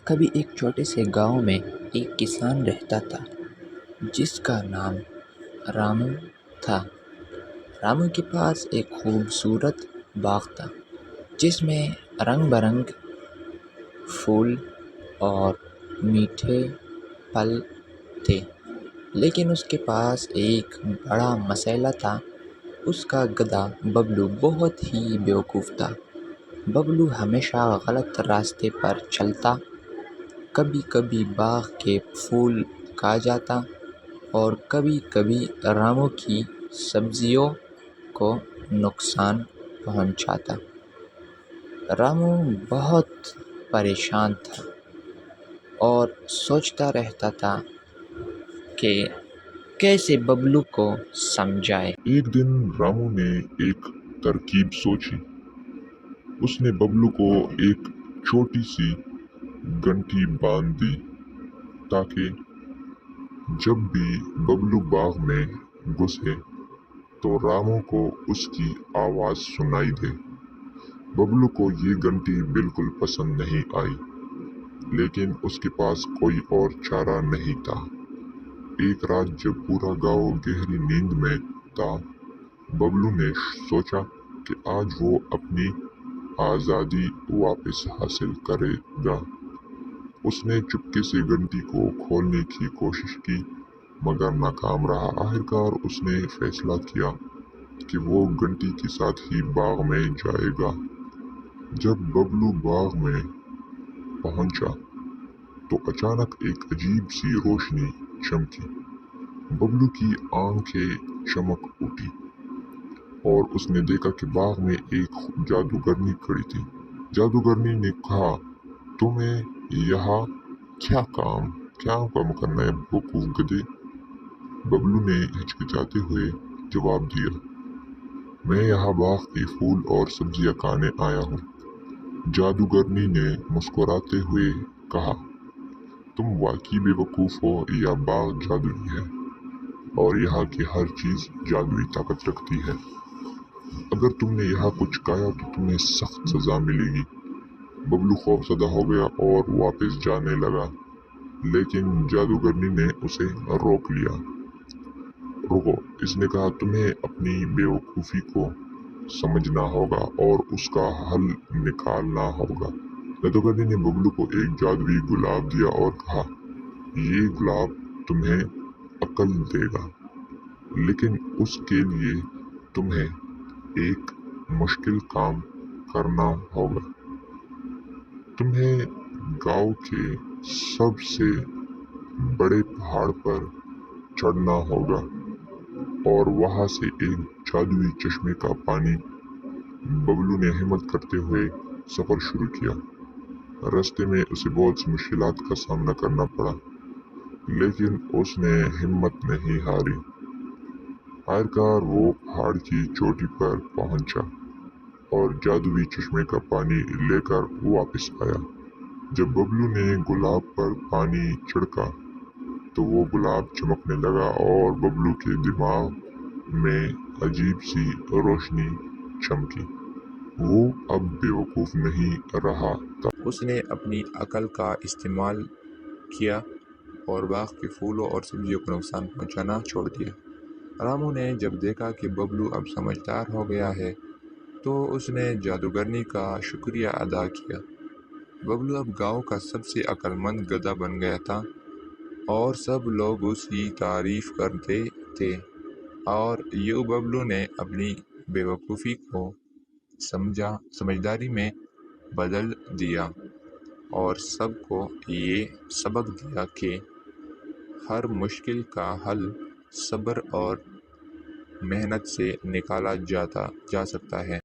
کبھی ایک چھوٹے سے گاؤں میں ایک کسان رہتا تھا جس کا نام رامو تھا۔ رامو کے پاس ایک خوبصورت باغ تھا جس میں رنگ برنگ پھول اور میٹھے پھل تھے، لیکن اس کے پاس ایک بڑا مسئلہ تھا۔ اس کا گدھا ببلو بہت ہی بیوقوف تھا۔ ببلو ہمیشہ غلط راستے پر چلتا، کبھی کبھی باغ کے پھول کھا جاتا اور کبھی کبھی رامو کی سبزیوں کو نقصان پہنچاتا۔ رامو بہت پریشان تھا اور سوچتا رہتا تھا کہ کیسے ببلو کو سمجھائے۔ ایک دن رامو نے ایک ترکیب سوچی۔ اس نے ببلو کو ایک چھوٹی سی گھنٹی باندھ دی تاکہ جب بھی ببلو باغ میں گھسے تو رامو کو اس کی آواز سنائی دے۔ ببلو کو یہ گھنٹی بالکل پسند نہیں آئی، لیکن اس کے پاس کوئی اور چارہ نہیں تھا۔ ایک رات جب پورا گاؤں گہری نیند میں تھا، ببلو نے سوچا کہ آج وہ اپنی آزادی واپس حاصل کرے گا۔ اس نے چپکے سے گھنٹی کو کھولنے کی کوشش کی مگر ناکام رہا۔ آخرکار اس نے فیصلہ کیا کہ وہ گھنٹی کے ساتھ ہی باغ میں جائے گا۔ جب ببلو باغ میں پہنچا تو اچانک ایک عجیب سی روشنی چمکی۔ ببلو کی آنکھیں چمک اٹھی اور اس نے دیکھا کہ باغ میں ایک جادوگرنی کھڑی تھی۔ جادوگرنی نے کہا، تمہیں یہاں کیا کام کرنا ہے بیوقوف گدھے؟ ببلو نے ہچکچاتے ہوئے جواب دیا، میں یہاں باغ کے پھول اور سبزیاں کھانے آیا ہوں۔ جادوگرنی نے مسکراتے ہوئے کہا، تم واقعی بیوقوف ہو، یہ باغ جادوئی ہے اور یہاں کی ہر چیز جادوئی طاقت رکھتی ہے۔ اگر تم نے یہاں کچھ کھایا تو تمہیں سخت سزا ملے گی۔ ببلو خوفزدہ ہو گیا اور واپس جانے لگا، لیکن جادوگرنی نے اسے روک لیا۔ رکو، اس نے کہا، تمہیں اپنی بیوقوفی کو سمجھنا ہوگا اور اس کا حل نکالنا ہوگا۔ جادوگرنی نے ببلو کو ایک جادوئی گلاب دیا اور کہا، یہ گلاب تمہیں عقل دے گا، لیکن اس کے لیے تمہیں ایک مشکل کام کرنا ہوگا۔ تمہیں گاؤں کے سب سے بڑے پہاڑ پر چڑھنا ہوگا اور وہاں سے ایک جادوئی چشمے کا پانی۔ ببلو نے ہمت کرتے ہوئے سفر شروع کیا۔ راستے میں اسے بہت سی مشکلات کا سامنا کرنا پڑا، لیکن اس نے ہمت نہیں ہاری۔ آخرکار وہ پہاڑ کی چوٹی پر پہنچا اور جادوئی چشمے کا پانی لے کر واپس آیا۔ جب ببلو نے گلاب پر پانی چھڑکا تو وہ گلاب چمکنے لگا اور ببلو کے دماغ میں عجیب سی روشنی چمکی۔ وہ اب بیوقوف نہیں رہا تھا۔ اس نے اپنی عقل کا استعمال کیا اور باغ کے پھولوں اور سبزیوں کو نقصان پہنچانا چھوڑ دیا۔ رامو نے جب دیکھا کہ ببلو اب سمجھدار ہو گیا ہے تو اس نے جادوگرنی کا شکریہ ادا کیا۔ ببلو اب گاؤں کا سب سے عقل مند گدھا بن گیا تھا اور سب لوگ اس کی تعریف کرتے تھے، اور یوں ببلو نے اپنی بیوقوفی کو سمجھداری میں بدل دیا اور سب کو یہ سبق دیا کہ ہر مشکل کا حل صبر اور محنت سے نکالا جا سکتا ہے۔